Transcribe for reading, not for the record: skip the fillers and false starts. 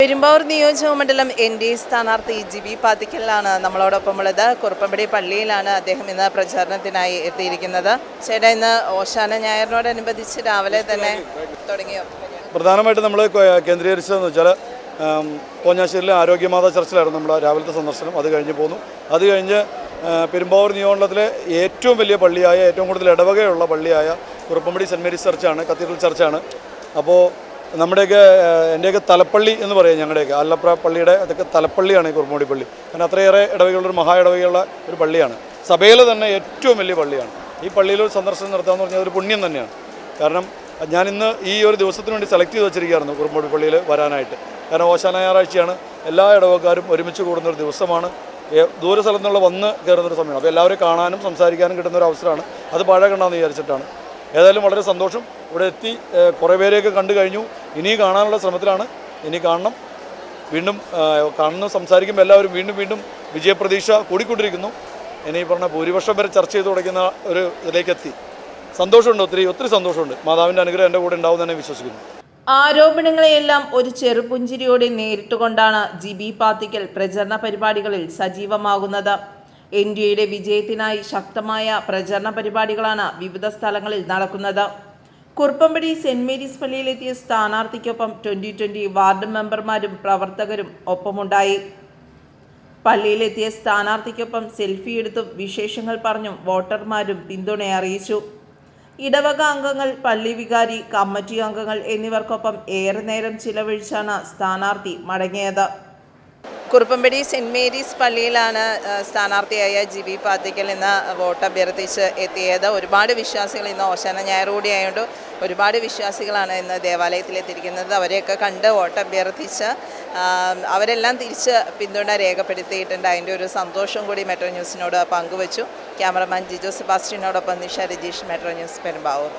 പെരുമ്പാവൂർ നിയോജകമണ്ഡലം എൻ.ഡി.എ സ്ഥാനാർത്ഥി ജി.ബി പാത്തിക്കലാണ് നമ്മളോടൊപ്പമുള്ളത്. കുറുപ്പമ്പടി പള്ളിയിലാണ് അദ്ദേഹം ഇന്ന് പ്രചാരണത്തിനായി എത്തിയിരിക്കുന്നത്. ചേട്ടാ, ഇന്ന് ഓശാന ഞായറിനോടനുബന്ധിച്ച് രാവിലെ തന്നെ തുടങ്ങിയോ? പ്രധാനമായിട്ട് നമ്മൾ കേന്ദ്രീകരിച്ചതെന്ന് വെച്ചാൽ പോഞ്ഞാശ്ശേരിയിലെ ആരോഗ്യമാതാ ചർച്ചിലായിരുന്നു നമ്മൾ രാവിലത്തെ സന്ദർശനം. അത് കഴിഞ്ഞ് പോന്നു. അത് കഴിഞ്ഞ് പെരുമ്പാവൂർ നിയോജകമണ്ഡലത്തിലെ ഏറ്റവും വലിയ പള്ളിയായ, ഏറ്റവും കൂടുതൽ ഇടവകയുള്ള പള്ളിയായ കുറുപ്പമ്പടി സെൻറ്റ് മേരീസ് ചർച്ചാണ്, കത്തീഡ്രൽ ചർച്ചാണ്. അപ്പോൾ നമ്മുടെയൊക്കെ എൻ്റെയൊക്കെ തലപ്പള്ളി എന്ന് പറയും, ഞങ്ങളുടെയൊക്കെ ആലപ്പുഴ പള്ളിയുടെ അതൊക്കെ തലപ്പള്ളിയാണ് ഈ കുറുപ്പമ്പടി പള്ളി. കാരണം അത്രയേറെ ഇടവകയുള്ളൊരു മഹാ ഇടവകയുള്ള ഒരു പള്ളിയാണ്. സഭയിൽ തന്നെ ഏറ്റവും വലിയ പള്ളിയാണ്. ഈ പള്ളിയിൽ ഒരു സന്ദർശനം നടത്താമെന്ന് പറഞ്ഞാൽ ഒരു പുണ്യം തന്നെയാണ്. കാരണം ഞാനിന്ന് ഈ ഒരു ദിവസത്തിന് വേണ്ടി സെലക്ട് ചെയ്ത് വെച്ചിരിക്കുകയായിരുന്നു കുറുപ്പമ്പടി പള്ളിയിൽ വരാനായിട്ട്. കാരണം ഓശാന ഞായറാഴ്ചയാണ്, എല്ലാ ഇടവക്കാരും ഒരുമിച്ച് കൂടുന്നൊരു ദിവസമാണ്, ദൂര സ്ഥലത്തു നിന്നുള്ള വന്ന് കയറുന്നൊരു സമയമാണ്. അപ്പോൾ എല്ലാവരും കാണാനും സംസാരിക്കാനും കിട്ടുന്നൊരു അവസരമാണ്. അത് പഴകണ്ടെന്ന് വിചാരിച്ചിട്ടാണ്. ഏതായാലും വളരെ സന്തോഷം. ഇവിടെ എത്തി കുറേ പേരെയൊക്കെ കണ്ടു കഴിഞ്ഞു. ഇനി കാണാനുള്ള ശ്രമത്തിലാണ്. ഇനി കാണണം, വീണ്ടും കാണുന്നു, സംസാരിക്കുമ്പോൾ എല്ലാവരും വീണ്ടും വീണ്ടും വിജയപ്രതീക്ഷ കൂടിക്കൊണ്ടിരിക്കുന്നു. ഇനി പറഞ്ഞ ഭൂരിപക്ഷം വരെ ചർച്ച ചെയ്ത് തുടങ്ങുന്ന ഒരു ഇതിലേക്കെത്തി. സന്തോഷമുണ്ട്, ഒത്തിരി സന്തോഷമുണ്ട്. മാതാവിൻ്റെ അനുഗ്രഹം എൻ്റെ കൂടെ ഉണ്ടാവും തന്നെ വിശ്വസിക്കുന്നു. ആരോപണങ്ങളെയെല്ലാം ഒരു ചെറുപുഞ്ചിരിയോടെ നേരിട്ടുകൊണ്ടാണ് ജി.ബി പാത്തിക്കൽ പ്രചരണ പരിപാടികളിൽ സജീവമാകുന്നത്. എൻ.ഡി.എയുടെ വിജയത്തിനായി ശക്തമായ പ്രചരണ പരിപാടികളാണ് വിവിധ സ്ഥലങ്ങളിൽ നടക്കുന്നത്. കുറുപ്പമ്പടി സെന്റ് മേരീസ് പള്ളിയിലെത്തിയ സ്ഥാനാർത്ഥിക്കൊപ്പം 2020 വാർഡ് മെമ്പർമാരും പ്രവർത്തകരും ഒപ്പമുണ്ടായി. പള്ളിയിലെത്തിയ സ്ഥാനാർത്ഥിക്കൊപ്പം സെൽഫി എടുത്തും വിശേഷങ്ങൾ പറഞ്ഞും വോട്ടർമാരും പിന്തുണ അറിയിച്ചു. ഇടവക അംഗങ്ങൾ, പള്ളി വികാരി, കമ്മിറ്റി അംഗങ്ങൾ എന്നിവർക്കൊപ്പം ഏറെ നേരം ചിലവഴിച്ചാണ് സ്ഥാനാർത്ഥി മടങ്ങിയത്. കുറുപ്പമ്പടി സെൻറ്റ് മേരീസ് പള്ളിയിലാണ് സ്ഥാനാർത്ഥിയായ ജി.ബി പാത്തിക്കൽ ഇന്ന് വോട്ട് അഭ്യർത്ഥിച്ച് എത്തിയത്. ഒരുപാട് വിശ്വാസികൾ ഇന്ന് ഓശാന ഞായർ കൂടി ആയതുകൊണ്ട് ഒരുപാട് വിശ്വാസികളാണ് ഇന്ന് ദേവാലയത്തിലെത്തിയിരിക്കുന്നത്. അവരെയൊക്കെ കണ്ട് വോട്ട് അഭ്യർത്ഥിച്ച് അവരെല്ലാം തിരിച്ച് പിന്തുണ രേഖപ്പെടുത്തിയിട്ടുണ്ട്. അതിൻ്റെ ഒരു സന്തോഷം കൂടി മെട്രോ ന്യൂസിനോട് പങ്കുവച്ചു. ക്യാമറമാൻ ജിജോ സെബാസ്റ്റ്യനോടൊപ്പം നിഷ രജീഷ്, മെട്രോ ന്യൂസ്, പെരുമ്പാവൂർ.